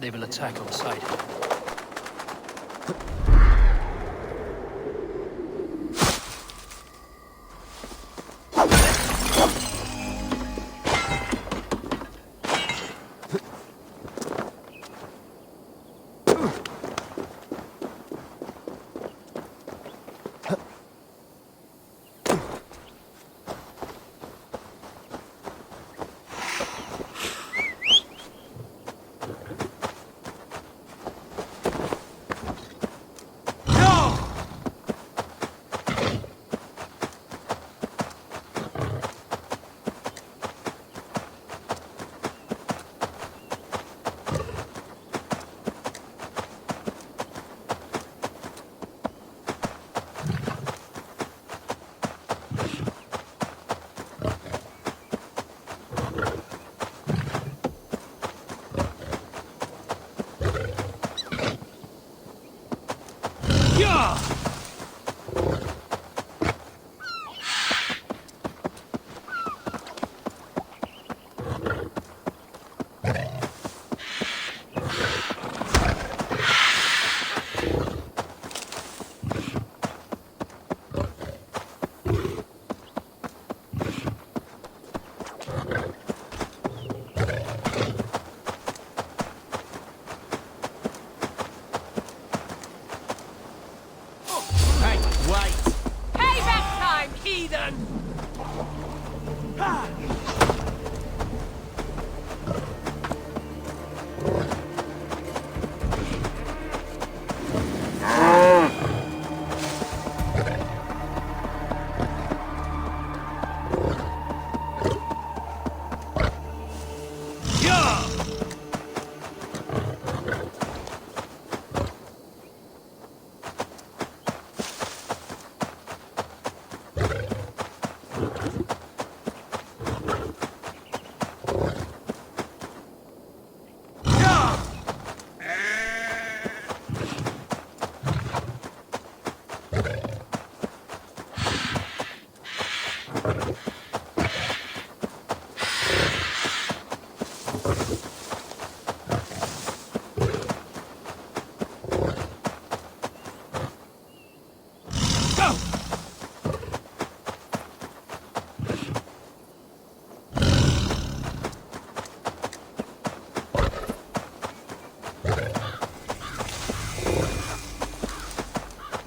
They will attack on sight.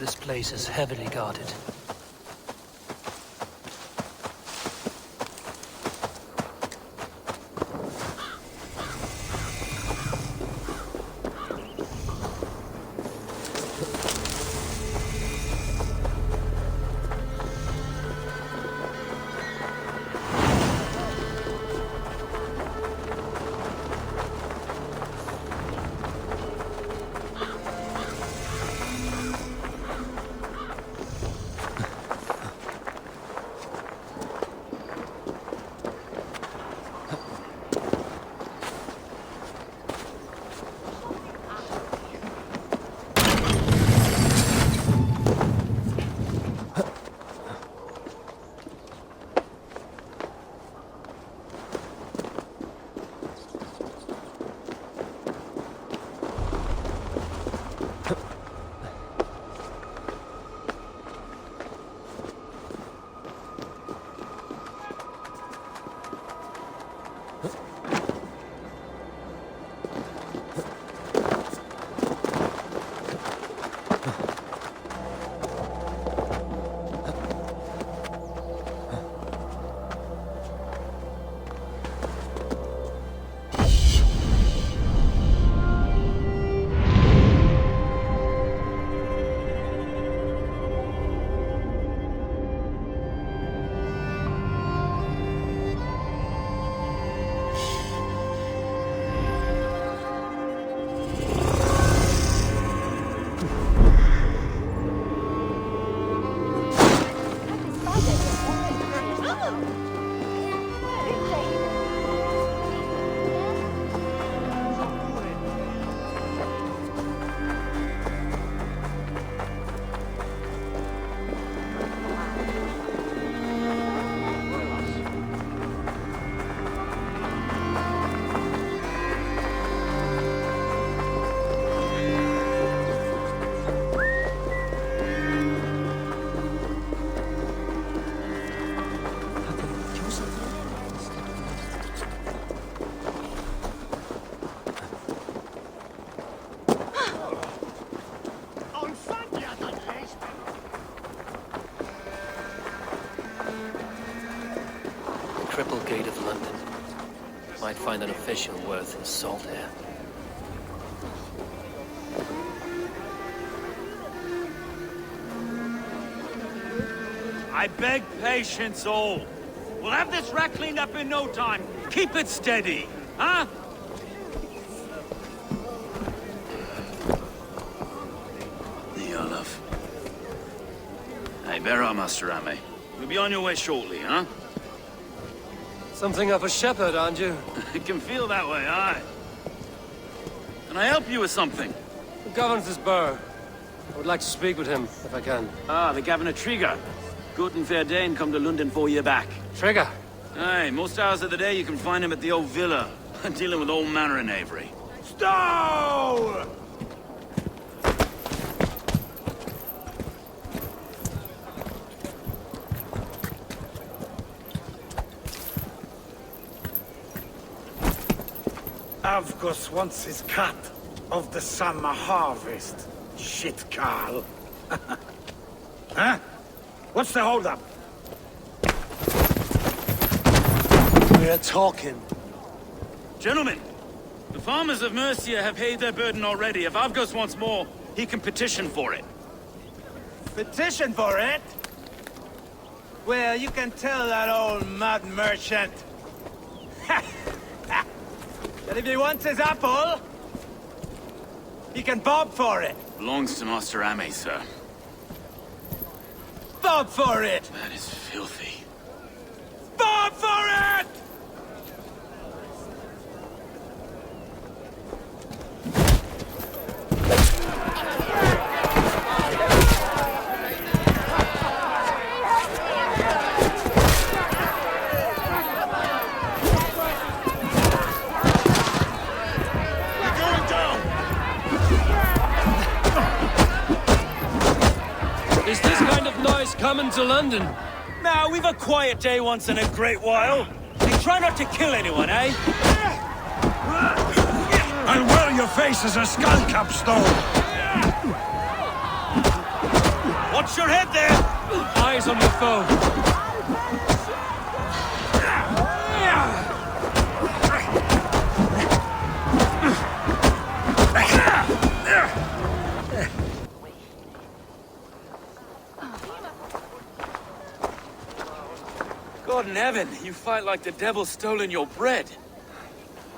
This place is heavily guarded. gate of London. Might find an official worth his salt here. I beg patience, all. We'll have this wreck cleaned up in no time. Keep it steady, huh? The Olaf. Hey, bear up, Master Ame. You'll be on your way shortly, huh? Something of a shepherd, aren't you? It can feel that way, aye. Can I help you with something? Who governs this burgh? I would like to speak with him, if I can. Ah, the Governor Trigger. Good and fair Dane come to London 4 year back. Trigger? Aye, most hours of the day you can find him at the old villa, dealing with all manner in Avery. Stow! Avgos wants his cut of the summer harvest. Shit, Carl. Huh? What's the holdup? We're talking. Gentlemen, the farmers of Mercia have paid their burden already. If Avgos wants more, he can petition for it. Petition for it? Well, you can tell that old mud merchant that if he wants his apple, he can bob for it. Belongs to Master Ame, sir. Bob for it! That is filthy. Bob for it! Is this kind of noise coming to London? Now, we've a quiet day once in a great while. And try not to kill anyone, eh? I'll wear your face as a skull capstone. Watch your head there! Eyes on your foe. God in heaven, you fight like the devil's stolen your bread.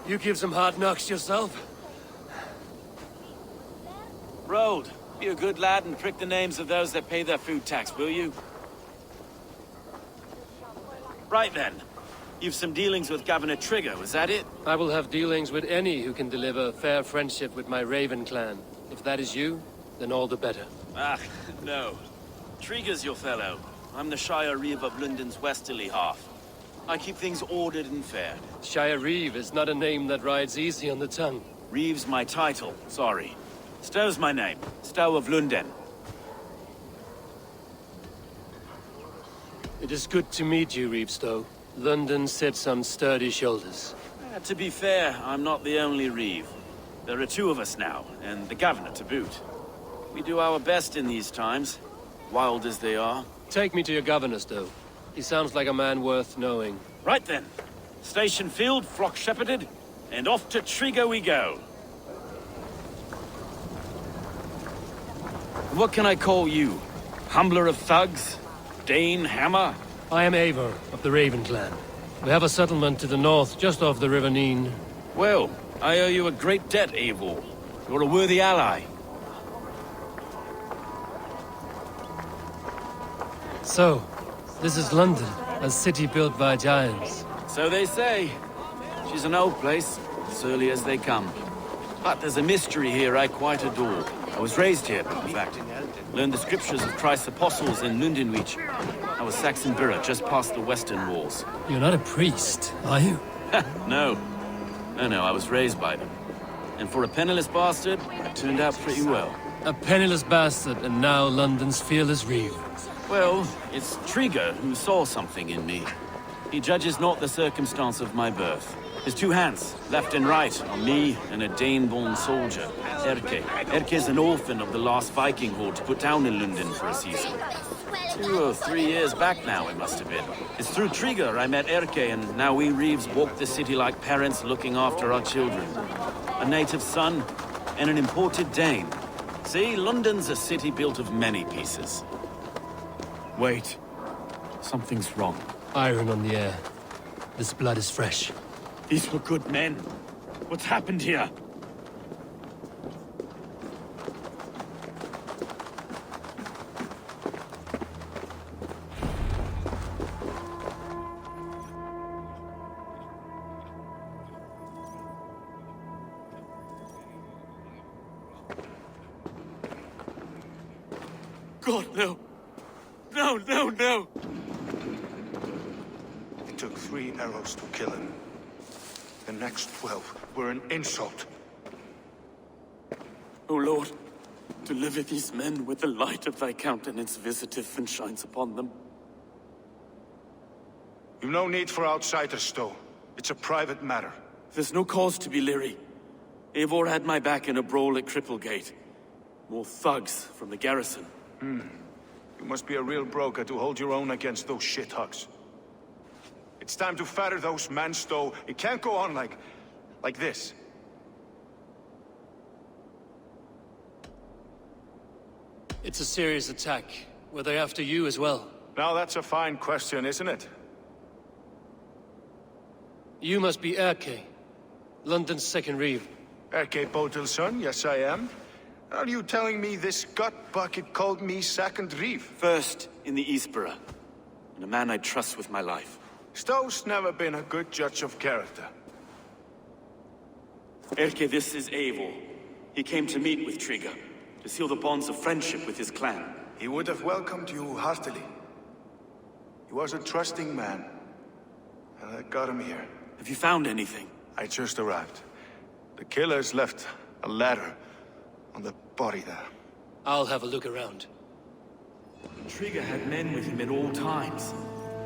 You give some hard knocks yourself. Road, be a good lad and prick the names of those that pay their food tax, will you? Right then. You've some dealings with Governor Trigger, was that it? I will have dealings with any who can deliver fair friendship with my Raven clan. If that is you, then all the better. Ah, no. Trigger's your fellow. I'm the Shire Reeve of London's westerly half. I keep things ordered and fair. Shire Reeve is not a name that rides easy on the tongue. Reeve's my title, sorry. Stow's my name. Stow of London. It is good to meet you, Reevestow. London sits on sturdy shoulders. To be fair, I'm not the only Reeve. There are two of us now, and the Governor to boot. We do our best in these times, wild as they are. Take me to your governor, Stow. He sounds like a man worth knowing. Right then. Station field, flock shepherded, and off to Trigger we go. What can I call you? Humbler of thugs? Dane Hammer? I am Eivor of the Raven clan. We have a settlement to the north, just off the River Neen. Well, I owe you a great debt, Eivor. You're a worthy ally. So, this is London, a city built by giants. So they say. She's an old place, as early as they come. But there's a mystery here I quite adore. I was raised here, in fact. Learned the scriptures of Christ's apostles in Lundenwich. I was Saxon Borough, just past the western walls. You're not a priest, are you? No. No, I was raised by them. And for a penniless bastard, I turned out pretty well. A penniless bastard, and now London's fearless Reeve. Well, it's Trigger who saw something in me. He judges not the circumstance of my birth. His two hands, left and right, on me and a Dane-born soldier, Erke. Erke's an orphan of the last Viking horde put down in London for a season. 2 or 3 years back now, it must have been. It's through Trigger I met Erke, and now we Reeves walk the city like parents looking after our children. A native son, and an imported Dane. See, London's a city built of many pieces. Wait. Something's wrong. Iron on the air. This blood is fresh. These were good men. What's happened here? God, no. No, no, no! It took 3 arrows to kill him. The next 12 were an insult. O Lord, deliver these men with the light of thy countenance visiteth and shines upon them. You've no need for outsiders, Stowe. It's a private matter. There's no cause to be leery. Eivor had my back in a brawl at Cripplegate. More thugs from the garrison. You must be a real broker to hold your own against those shithugs. It's time to fetter those men, Stowe. It can't go on like this. It's a serious attack. Were they after you as well? Now that's a fine question, isn't it? You must be Erke, London's second reeve. Erke Botel's son, yes I am. Are you telling me this gut bucket called me second reeve? First in the Eastborough, and a man I trust with my life. Stowe's never been a good judge of character. Erke, this is Eivor. He came to meet with Trigger, to seal the bonds of friendship with his clan. He would have welcomed you heartily. He was a trusting man, and I got him here. Have you found anything? I just arrived. The killers left a ladder on the body there. I'll have a look around. Trigger had men with him at all times.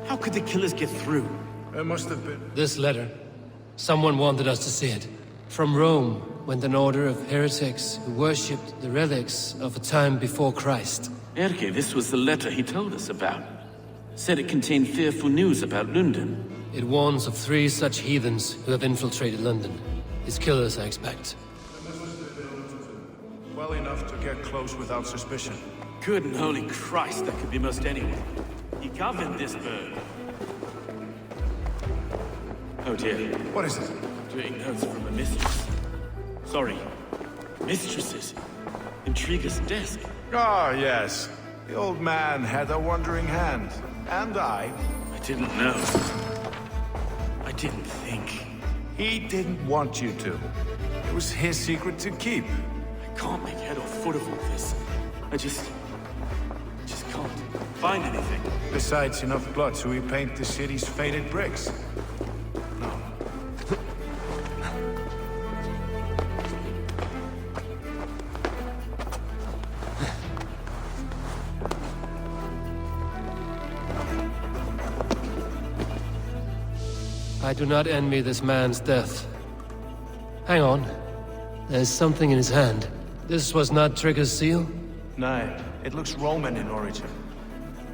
How could the killers get through? There must have been... This letter. Someone wanted us to see it. From Rome went an order of heretics who worshipped the relics of a time before Christ. Erke, this was the letter he told us about. Said it contained fearful news about London. It warns of 3 such heathens who have infiltrated London. His killers, I expect. Well enough to get close without suspicion. Good and holy Christ, that could be most anyone. He governed this bird. Oh dear. What is it? Doing notes from a mistress. Sorry. Mistresses. In Trigger's desk. Ah, yes. The old man had a wandering hand. And I didn't know. I didn't think. He didn't want you to. It was his secret to keep. I can't make head or foot of all this. I just can't find anything. Besides, enough blood to repaint the city's faded bricks. No. I do not envy this man's death. Hang on. There's something in his hand. This was not Trigger's seal? No, it looks Roman in origin.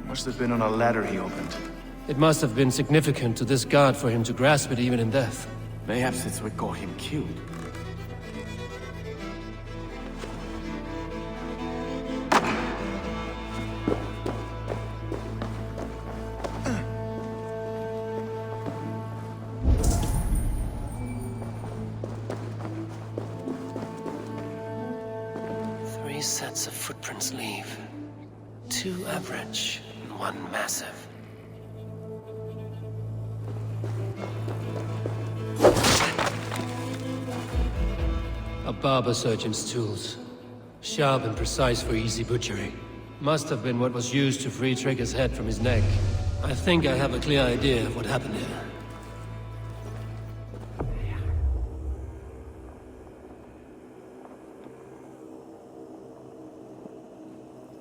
Must have been on a ladder he opened. It must have been significant to this god for him to grasp it even in death. Mayhaps it's what got him killed. Three sets of footprints leave. 2 average and 1 massive. A barber surgeon's tools. Sharp and precise for easy butchery. Must have been what was used to free Trigger's head from his neck. I think I have a clear idea of what happened here.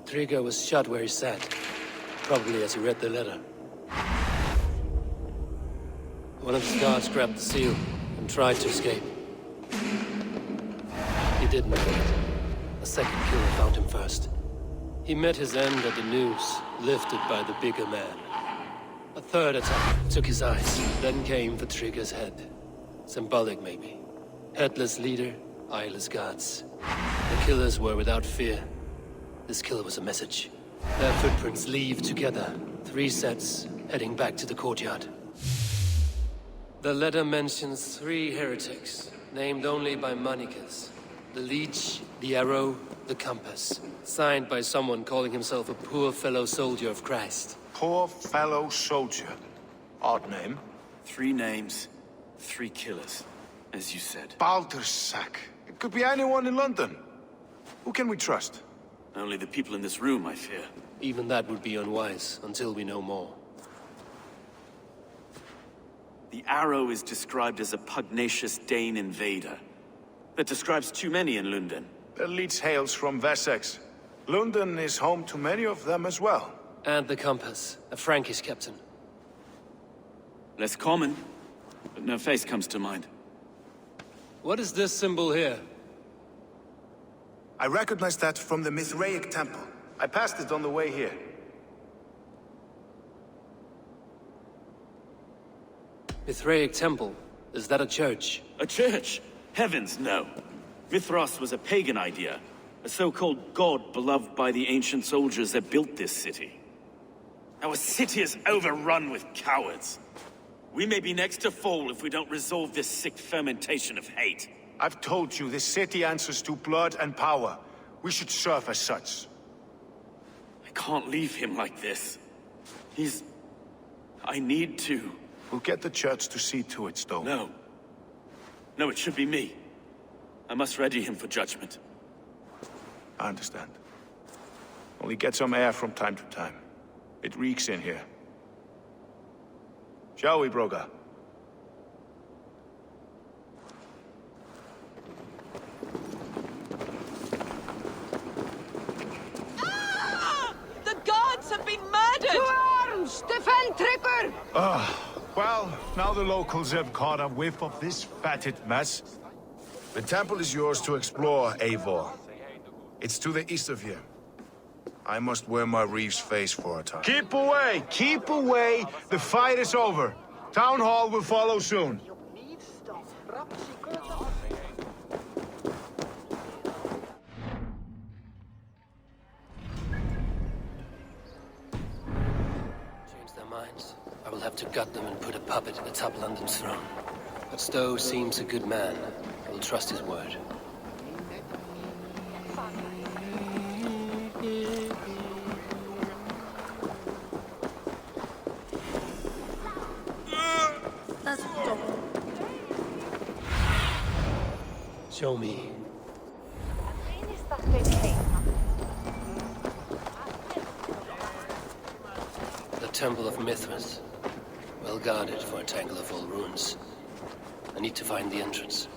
Trigger was shot where he sat. Probably as he read the letter. One of his guards grabbed the seal and tried to escape. He didn't make it. A second killer found him first. He met his end at the noose, lifted by the bigger man. A third attack took his eyes, then came for Trigger's head. Symbolic, maybe. Headless leader, eyeless guards. The killers were without fear. This kill was a message. Their footprints leave together. 3 sets, heading back to the courtyard. The letter mentions 3 heretics, named only by monikers. The Leech, the Arrow, the Compass. Signed by someone calling himself a poor fellow soldier of Christ. Poor fellow soldier. Odd name. 3 names, 3 killers, as you said. Baldersack. It could be anyone in London. Who can we trust? Only the people in this room, I fear. Even that would be unwise, until we know more. The Arrow is described as a pugnacious Dane invader. That describes too many in London. The Leech hails from Wessex. London is home to many of them as well. And the Compass, a Frankish captain. Less common, but no face comes to mind. What is this symbol here? I recognize that from the Mithraic temple. I passed it on the way here. Mithraic temple? Is that a church? A church? Heavens, no. Mithras was a pagan idea. A so-called god beloved by the ancient soldiers that built this city. Our city is overrun with cowards. We may be next to fall if we don't resolve this sick fermentation of hate. I've told you, this city answers to blood and power. We should serve as such. I can't leave him like this. I need to. We'll get the church to see to it, Stone. No. No, it should be me. I must ready him for judgment. I understand. Only get some air from time to time. It reeks in here. Shall we, Broga? The guards have been murdered! To arms! Defend Trigger! Well, now the locals have caught a whiff of this fatted mess. The temple is yours to explore, Eivor. It's to the east of here. I must wear my Reeve's face for a time. Keep away! Keep away! The fight is over. Town Hall will follow soon. Change their minds. I will have to gut them and put a puppet atop London's throne. But Stowe seems a good man. I will trust his word. Show me. The Temple of Mithras. Well guarded for a tangle of old ruins. I need to find the entrance.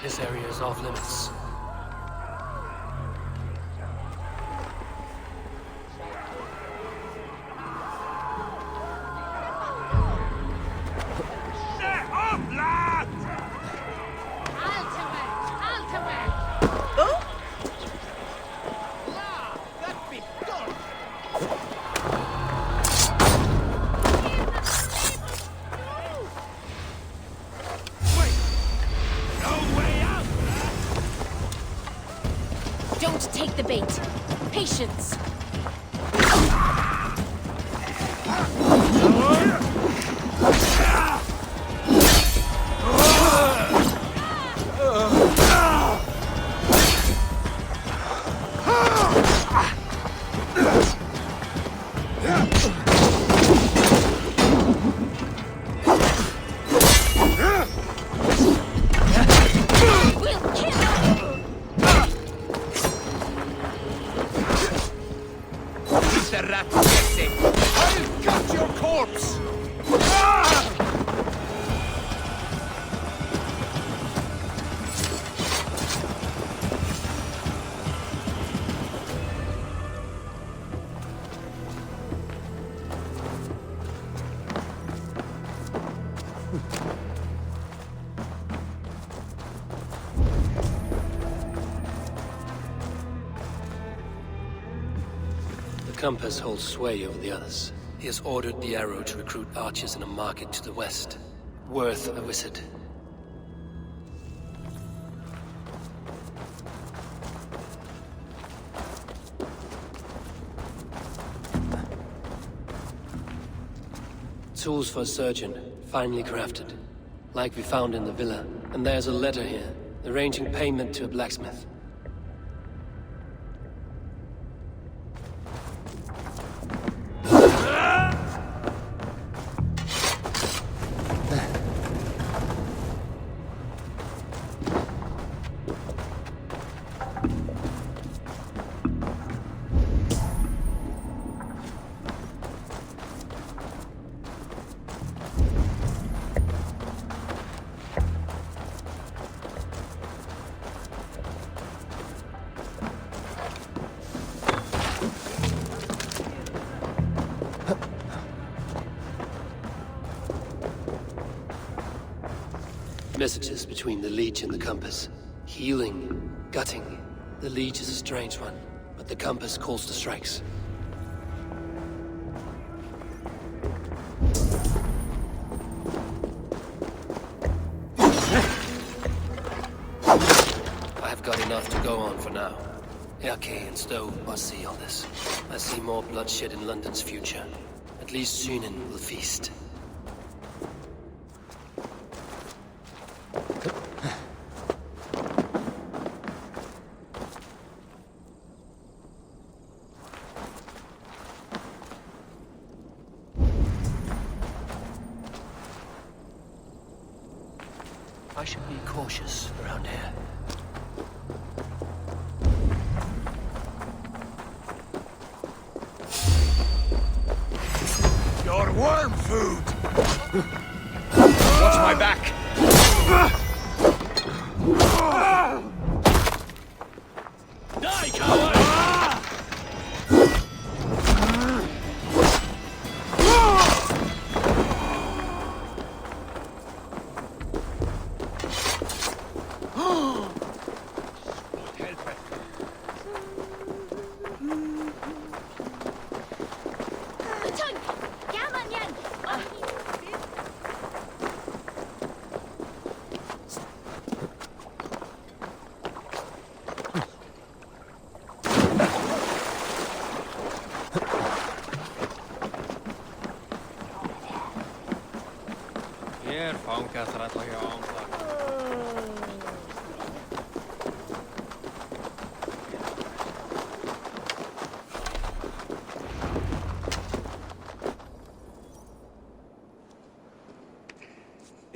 This area is off limits. Don't take the bait. Patience. compass holds sway over the others. He has ordered the arrow to recruit archers in a market to the west. Worth a visit. Tools for a surgeon, finely crafted. Like we found in the villa. And there's a letter here, arranging payment to a blacksmith. Messages between the Leech and the Compass. Healing, gutting. The Leech is a strange one, but the Compass calls the strikes. I have got enough to go on for now. Erke and Stowe must see all this. I see more bloodshed in London's future. At least Sýnin will feast. I should be cautious around here. Your worm food! Watch my back! Die, coward!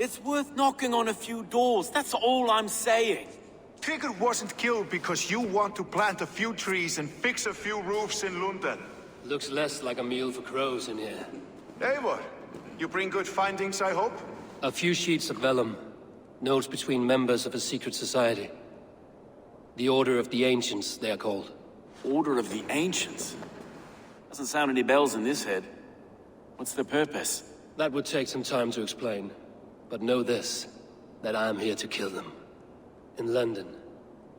It's worth knocking on a few doors, that's all I'm saying. Tigger wasn't killed because you want to plant a few trees and fix a few roofs in London. Looks less like a meal for crows in here. Eivor, you bring good findings, I hope? A few sheets of vellum. Notes between members of a secret society. The Order of the Ancients, they are called. Order of the Ancients? Doesn't sound any bells in this head. What's their purpose? That would take some time to explain. But know this, that I am here to kill them. In London,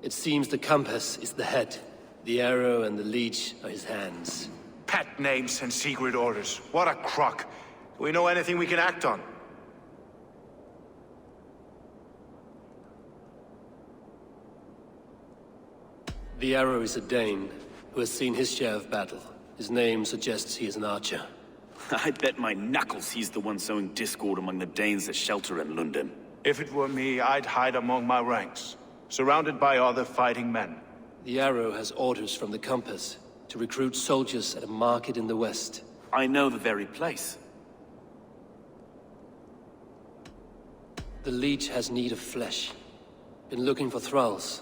it seems the Compass is the head. The arrow and the leech are his hands. Pet names and secret orders. What a crock. Do we know anything we can act on? The arrow is a Dane, who has seen his share of battle. His name suggests he is an archer. I bet my knuckles he's the one sowing discord among the Danes that shelter in London. If it were me, I'd hide among my ranks, surrounded by other fighting men. The arrow has orders from the Compass to recruit soldiers at a market in the west. I know the very place. The Leech has need of flesh. Been looking for thralls,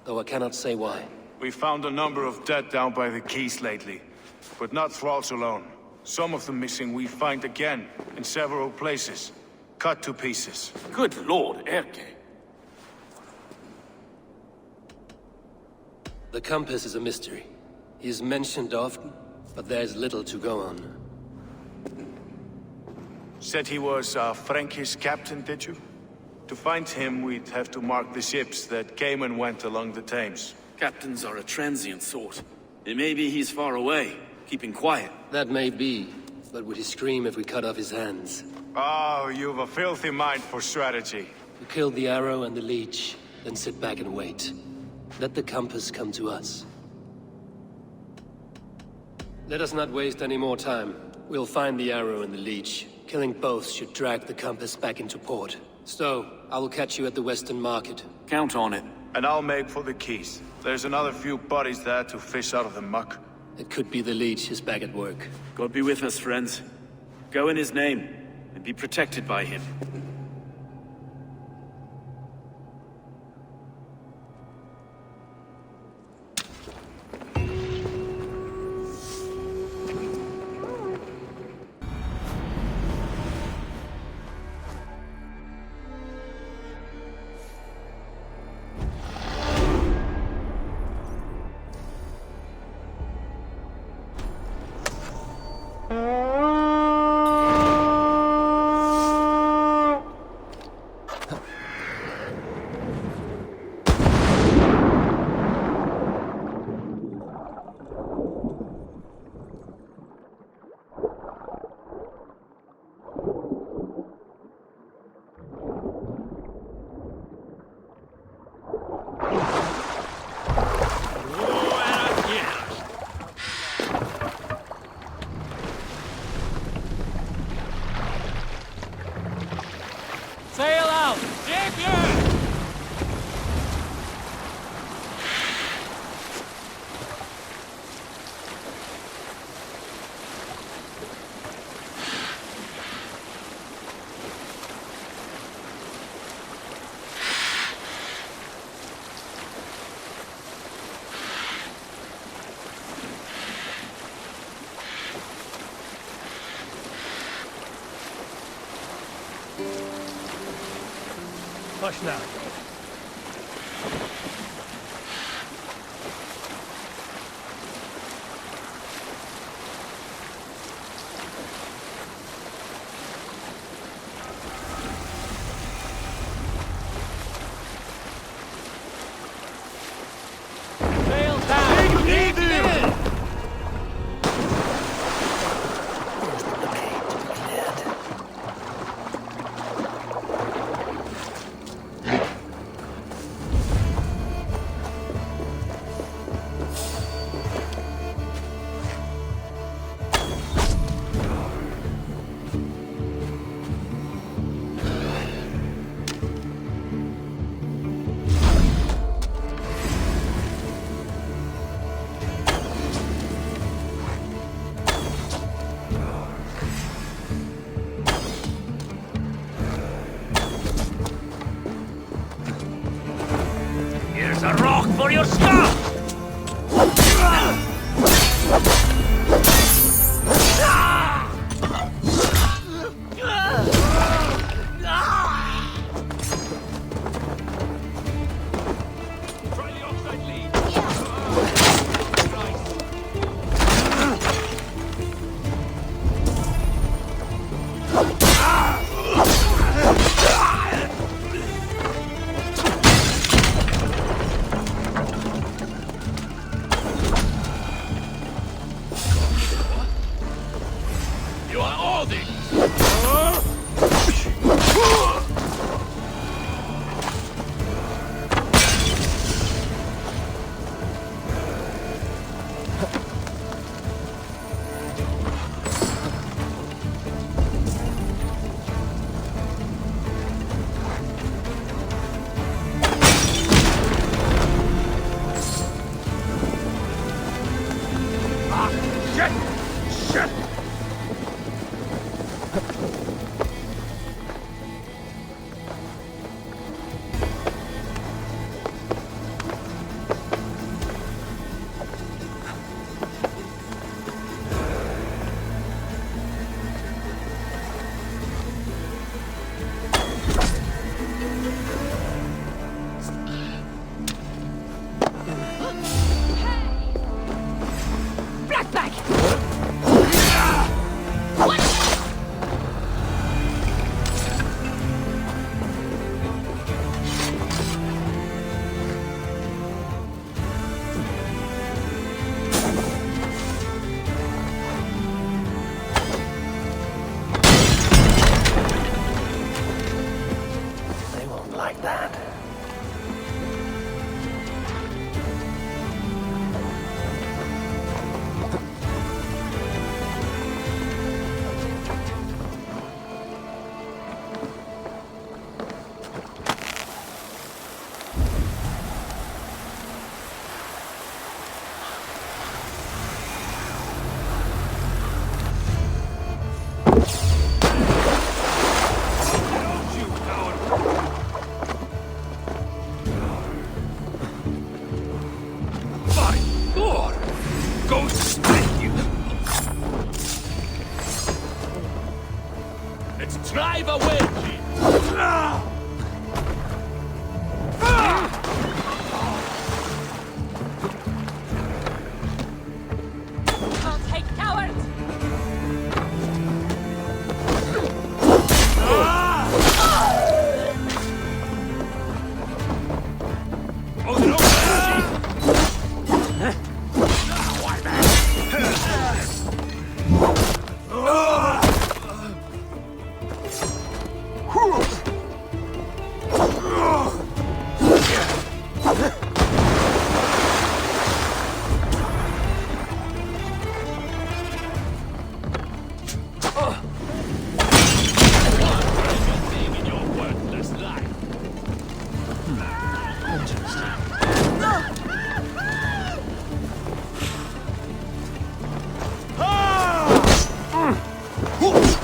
though I cannot say why. We found a number of dead down by the quays lately, but not thralls alone. Some of the missing we find again, in several places. Cut to pieces. Good lord, Erke. The Compass is a mystery. He is mentioned often, but there is little to go on. Said he was a Frankish captain, did you? To find him, we'd have to mark the ships that came and went along the Thames. Captains are a transient sort. It may be he's far away. keeping quiet. That may be, but would he scream if we cut off his hands? Oh, you've a filthy mind for strategy. We kill the arrow and the leech, then sit back and wait. Let the compass come to us. Let us not waste any more time. We'll find the arrow and the leech. Killing both should drag the compass back into port. Stowe, I will catch you at the Western Market. Count on it. And I'll make for the keys. There's another few bodies there to fish out of the muck. It could be the leech is back at work. God be with us, friends. Go in his name, and be protected by him. Sail out! Push now. Sail down! Dig in! Here's a rock for your stuff!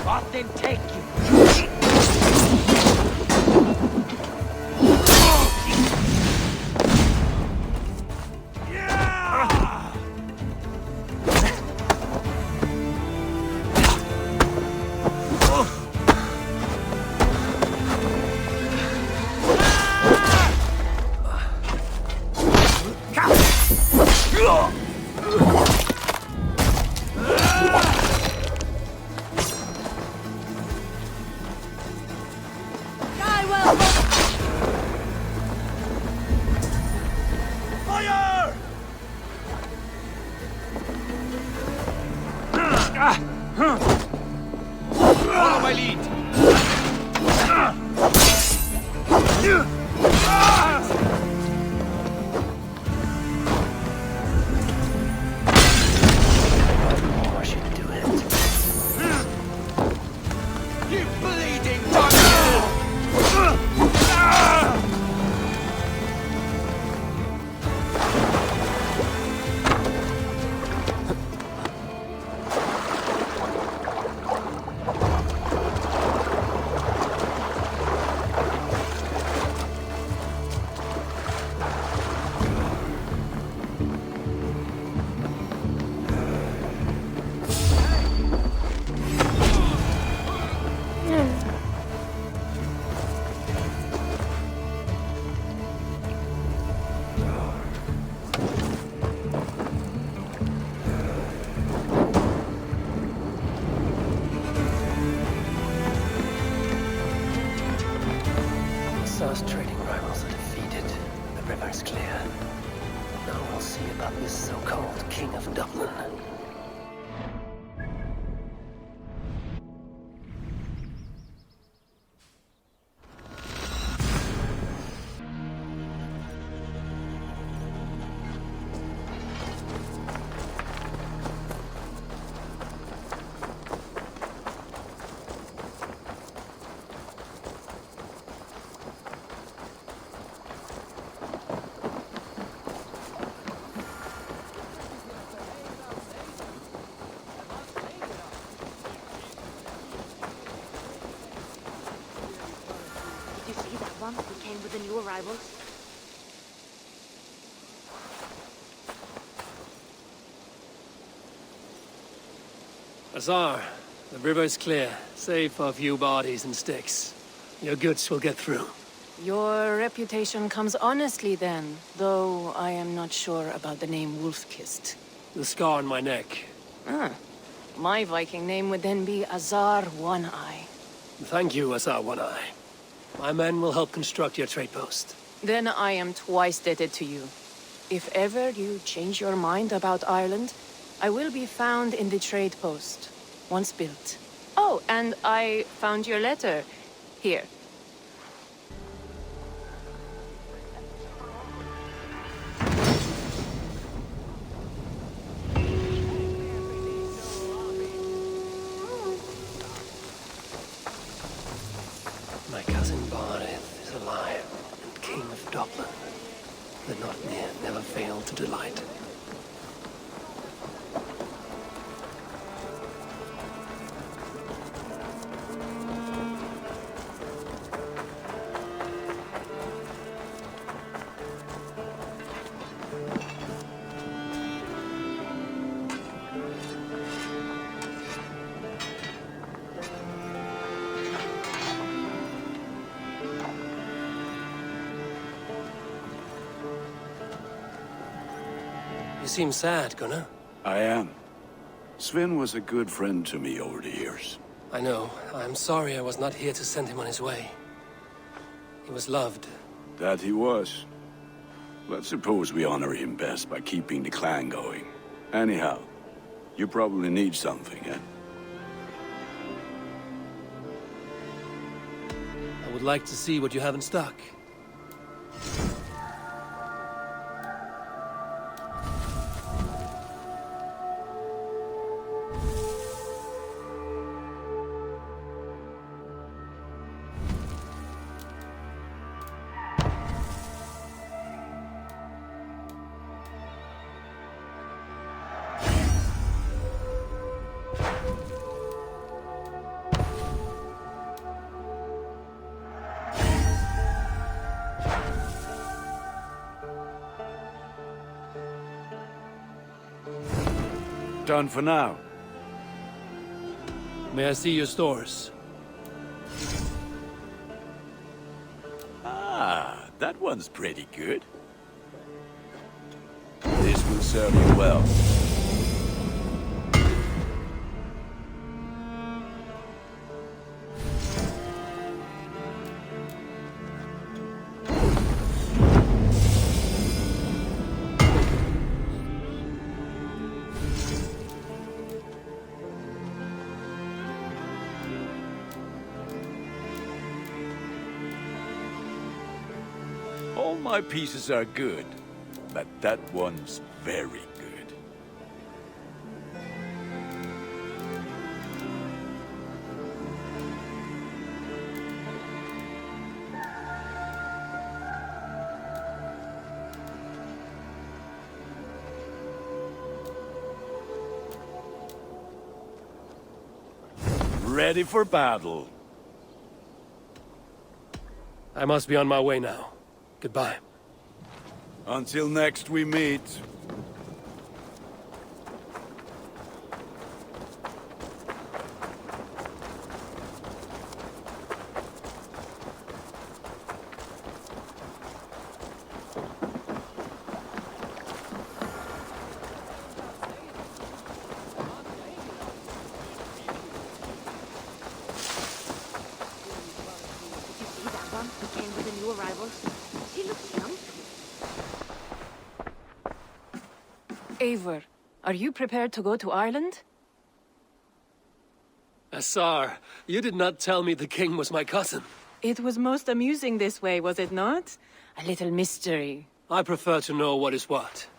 Often take you. Die well, Fire! Follow my lead. More should do it. You bleeding dog! South trading rivals are defeated. The river's clear. Now we'll see about this so-called King of Dublin. Did you see that one who came with the new arrivals? Azar, the river's clear, save for a few bodies and sticks. Your goods will get through. Your reputation comes honestly then, though I am not sure about the name Wolfkist. The scar on my neck. Ah, my Viking name would then be Azar One-Eye. Thank you, Azar One-Eye. My men will help construct your trade post. Then I am twice indebted to you. If ever you change your mind about Ireland, I will be found in the trade post, once built. Oh, and I found your letter. Here. My cousin Barith is alive and King of Dublin. The Notnir never failed to delight. You seem sad, Gunnar. I am. Sven was a good friend to me over the years. I know. I'm sorry I was not here to send him on his way. He was loved. That he was. Let's suppose we honor him best by keeping the clan going. Anyhow, you probably need something, eh? I would like to see what you have in stock. done for now. May I see your stores? Ah, that one's pretty good. This will serve you well. All my pieces are good, but that one's very good. Ready for battle. I must be on my way now. Goodbye. Until next we meet. Did you see that one who came with the new arrivals? He looks young to me. Eivor, are you prepared to go to Ireland? Assar, you did not tell me the king was my cousin. It was most amusing this way, was it not? A little mystery. I prefer to know what is what.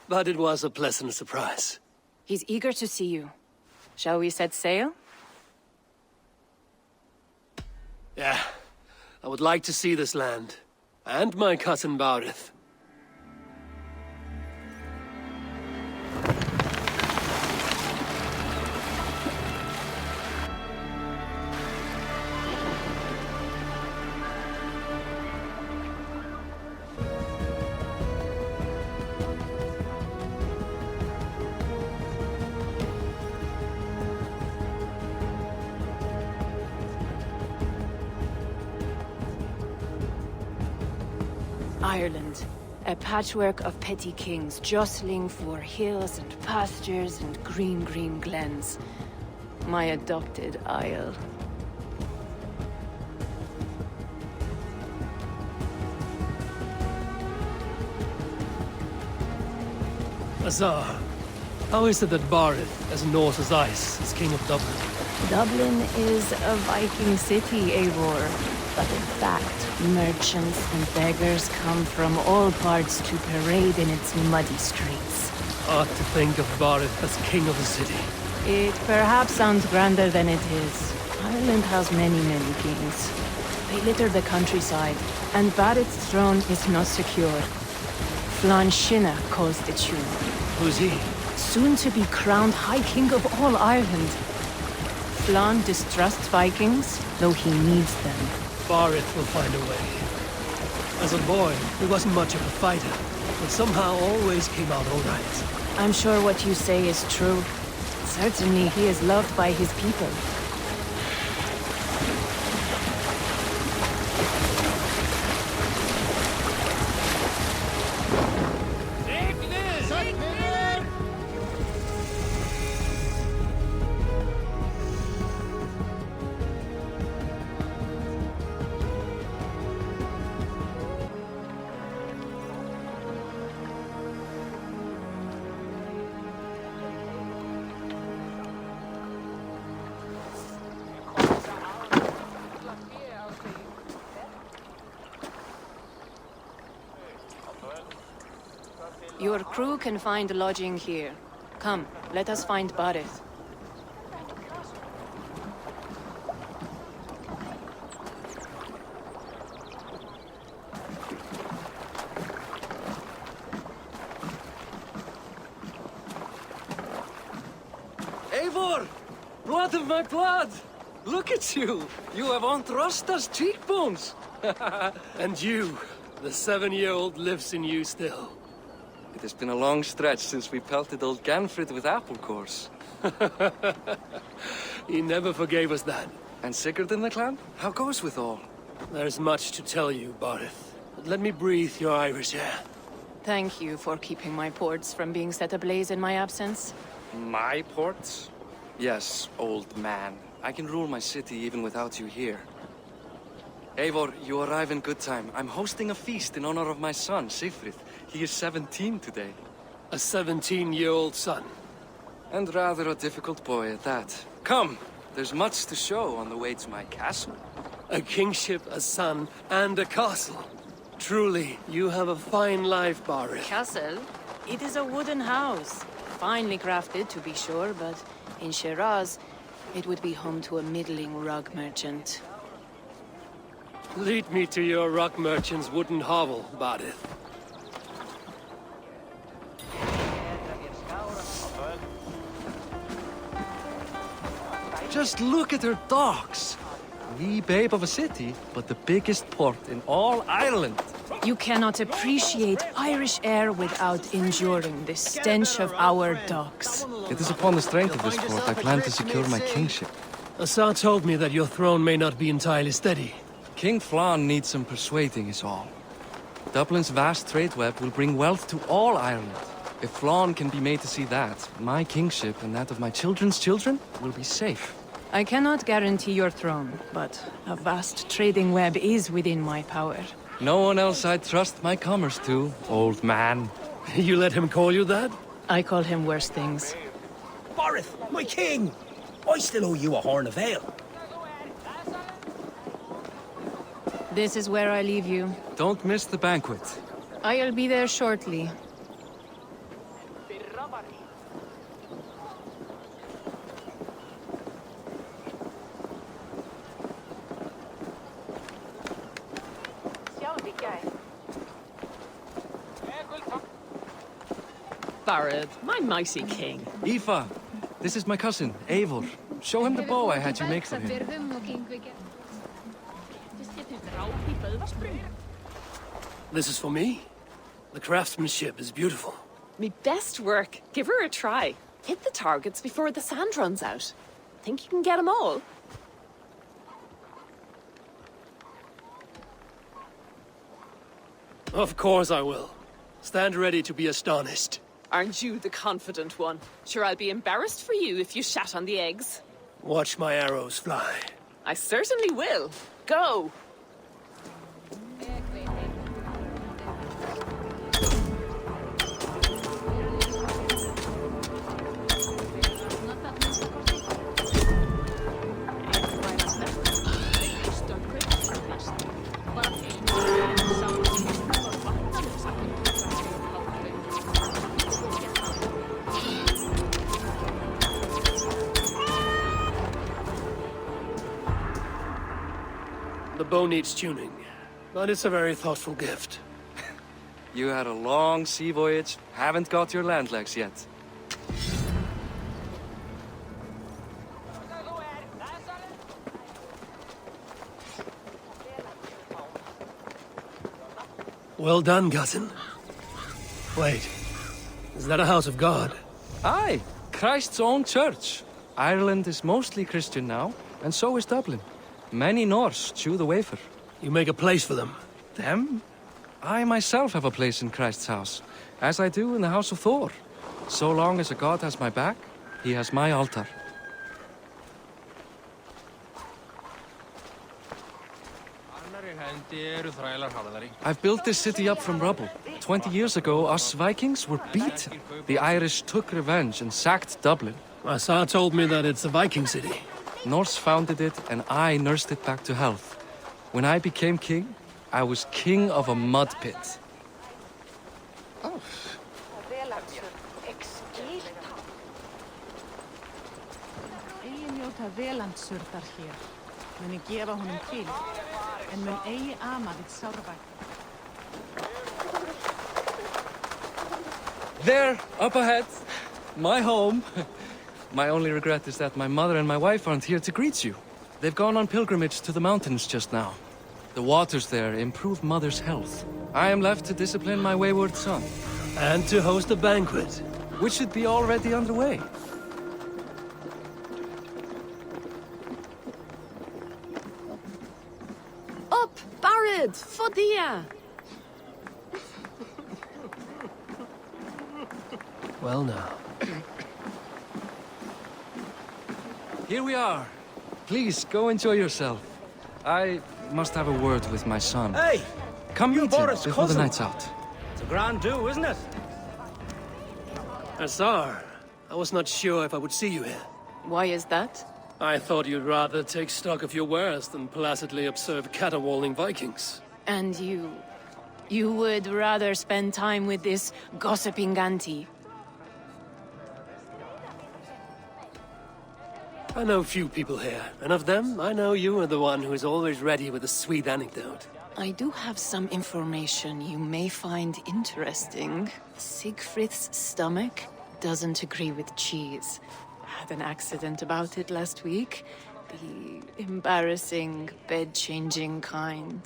But it was a pleasant surprise. He's eager to see you. Shall we set sail? Yeah. I would like to see this land. And my cousin Barith. Ireland. A patchwork of petty kings jostling for hills and pastures and green glens. My adopted isle. Azar, how is it that Barith, as north as ice, is king of Dublin? Dublin is a Viking city, Eivor. But in fact, merchants and beggars come from all parts to parade in its muddy streets. Odd to think of Barith as king of a city. It perhaps sounds grander than it is. Ireland has many kings. They litter the countryside, and Barith's throne is not secure. Flann Sinna calls the tune. Who's he? Soon to be crowned High King of all Ireland. Flann distrusts Vikings, though he needs them. Barith will find a way. As a boy, he wasn't much of a fighter, but somehow always came out all right. I'm sure what you say is true. Certainly he is loved by his people. Your crew can find lodging here. Come, let us find Barith. Eivor! Blood of my blood! Look at you! You have Antrasta's cheekbones! And you, the 7-year-old lives in you still. It it's been a long stretch since we pelted old Ganfrid with apple cores. He never forgave us that. And Sigurd in the clan? How goes with all? There's much to tell you, Barith. But let me breathe your Irish air. Thank you for keeping my ports from being set ablaze in my absence. My ports? Yes, old man. I can rule my city even without you here. Eivor, you arrive in good time. I'm hosting a feast in honor of my son, Sigfrid. He is 17 today. A 17-year-old son. And rather a difficult boy at that. Come, there's much to show on the way to my castle. A kingship, a son, and a castle. Truly, you have a fine life, Barith. Castle? It is a wooden house. Finely crafted, to be sure, but in Shiraz, it would be home to a middling rug merchant. Lead me to your rock merchant's wooden hovel, Barith. Just look at her docks. Wee babe of a city, but the biggest port in all Ireland. You cannot appreciate Irish air without enduring the stench of our docks. It is upon the strength of this port I plan to secure my kingship. Assar told me that your throne may not be entirely steady. King Flann needs some persuading is all. Dublin's vast trade web will bring wealth to all Ireland. If Flann can be made to see that, my kingship and that of my children's children will be safe. I cannot guarantee your throne, but a vast trading web is within my power. No one else I'd trust my commerce to, old man. You let him call you that? I call him worse things. Barith, my king! I still owe you a horn of ale. This is where I leave you. Don't miss the banquet. I'll be there shortly. Barith, my mighty king. Aoife, this is my cousin, Eivor. Show him the bow I had you make for him. This is for me? The craftsmanship is beautiful. Me best work. Give her a try. Hit the targets before the sand runs out. Think you can get them all? Of course I will. Stand ready to be astonished. Aren't you the confident one? Sure, I'll be embarrassed for you if you shat on the eggs. Watch my arrows fly. I certainly will. Go! The bow needs tuning, but it's a very thoughtful gift. You had a long sea voyage, haven't got your land legs yet. Well done, cousin. Wait, is that a house of God? Aye, Christ's own church. Ireland is mostly Christian now, and so is Dublin. Many Norse chew the wafer. You make a place for them. Them? I myself have a place in Christ's house, as I do in the house of Thor. So long as a god has my back, he has my altar. I've built this city up from rubble. 20 years ago, us Vikings were beaten. The Irish took revenge and sacked Dublin. Assar told me that it's a Viking city. Norse founded it, and I nursed it back to health. When I became king, I was king of a mud pit. Oh. There, up ahead, my home. My only regret is that my mother and my wife aren't here to greet you. They've gone on pilgrimage to the mountains just now. The waters there improve mother's health. I am left to discipline my wayward son. And to host a banquet. Which should be already underway. Up, Barid, Fodia! Well now. Here we are. Please, go enjoy yourself. I must have a word with my son. Hey! Come you meet him Boris' before the cousin. night's out. It's a grand do, isn't it? Azar, I was not sure if I would see you here. Why is that? I thought you'd rather take stock of your wares than placidly observe caterwauling Vikings. And you... You would rather spend time with this gossiping auntie? I know few people here, and of them, I know you are the one who is always ready with a sweet anecdote. I do have some information you may find interesting. Siegfried's stomach doesn't agree with cheese. Had an accident about it last week. The embarrassing, bed-changing kind.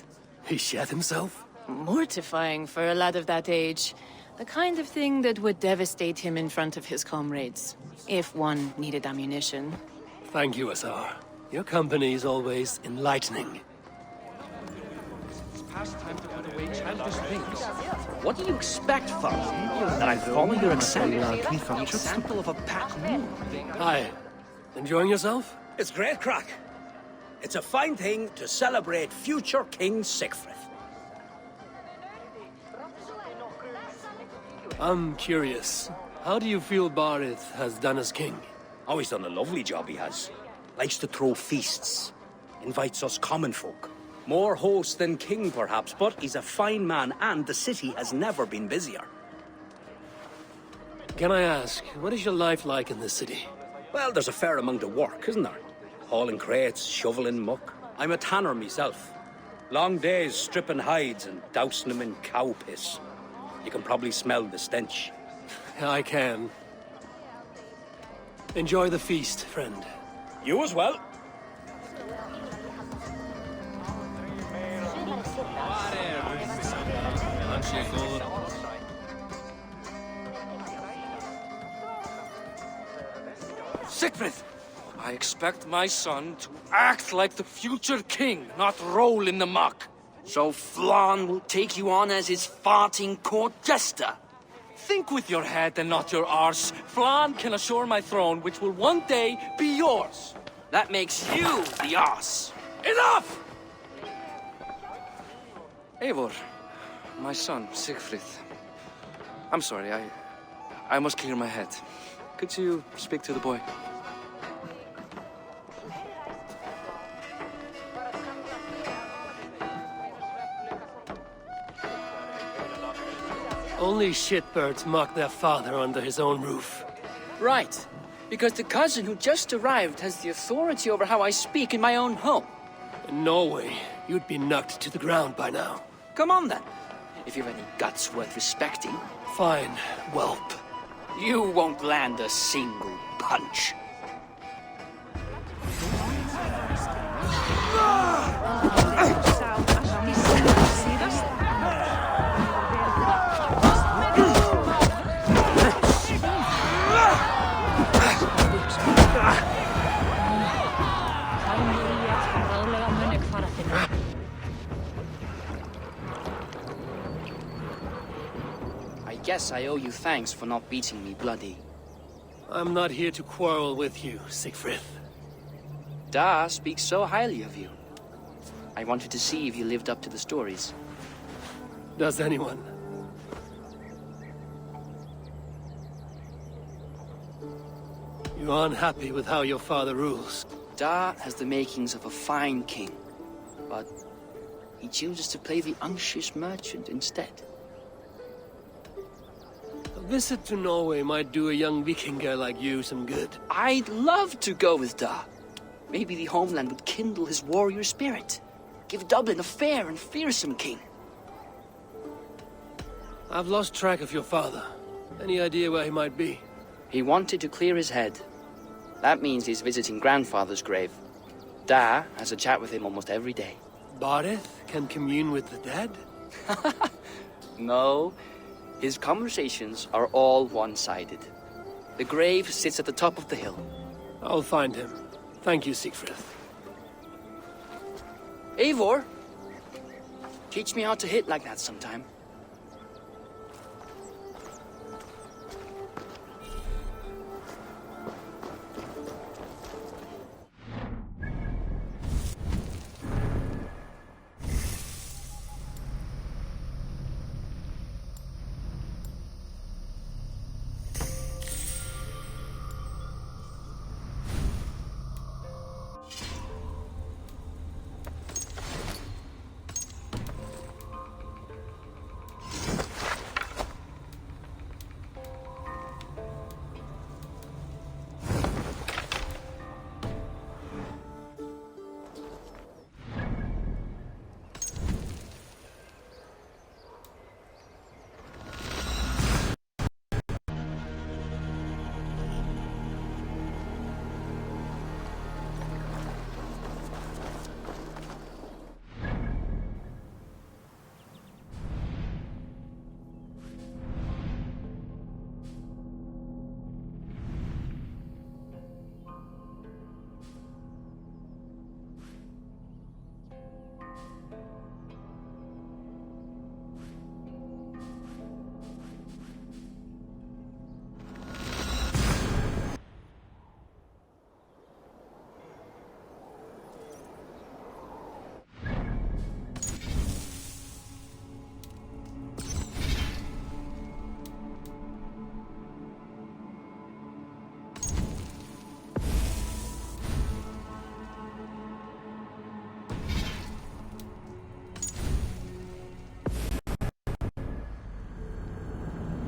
He shat himself? Mortifying for a lad of that age. The kind of thing that would devastate him in front of his comrades. If one needed ammunition. Thank you, Azar. Your company is always enlightening. It's past time to put away childish things. What do you expect from me? That I follow your example? The example of a pack mule. Hi. Enjoying yourself? It's great crack. It's a fine thing to celebrate future King Siegfried. I'm curious. How do you feel Barith has done as king? Oh, he's done a lovely job, he has. Likes to throw feasts. Invites us common folk. More host than king, perhaps, but he's a fine man, and the city has never been busier. Can I ask, what is your life like in this city? Well, there's a fair amount of work, isn't there? Hauling crates, shoveling muck. I'm a tanner myself. Long days stripping hides and dousing them in cow piss. You can probably smell the stench. I can. Enjoy the feast, friend. You as well. Siegfried! I expect my son to act like the future king, not roll in the muck. So Flan will take you on as his farting court jester? Think with your head and not your arse. Flan can assure my throne, which will one day be yours. That makes you the arse. Enough! Eivor, my son, Siegfried. I'm sorry, I must clear my head. Could you speak to the boy? Only shitbirds mock their father under his own roof. Right. Because the cousin who just arrived has the authority over how I speak in my own home. In Norway, you'd be knocked to the ground by now. Come on then. If you've any guts worth respecting. Fine, whelp. You won't land a single punch. I guess I owe you thanks for not beating me bloody. I'm not here to quarrel with you, Siegfried. Da speaks so highly of you. I wanted to see if you lived up to the stories. Does anyone? You are unhappy with how your father rules. Da has the makings of a fine king, but he chooses to play the unctuous merchant instead. A visit to Norway might do a young Viking girl like you some good. I'd love to go with Da. Maybe the homeland would kindle his warrior spirit. Give Dublin a fair and fearsome king. I've lost track of your father. Any idea where he might be? He wanted to clear his head. That means he's visiting grandfather's grave. Da has a chat with him almost every day. Barith can commune with the dead? No, His conversations are all one-sided. The grave sits at the top of the hill. I'll find him. Thank you, Siegfried. Eivor, teach me how to hit like that sometime.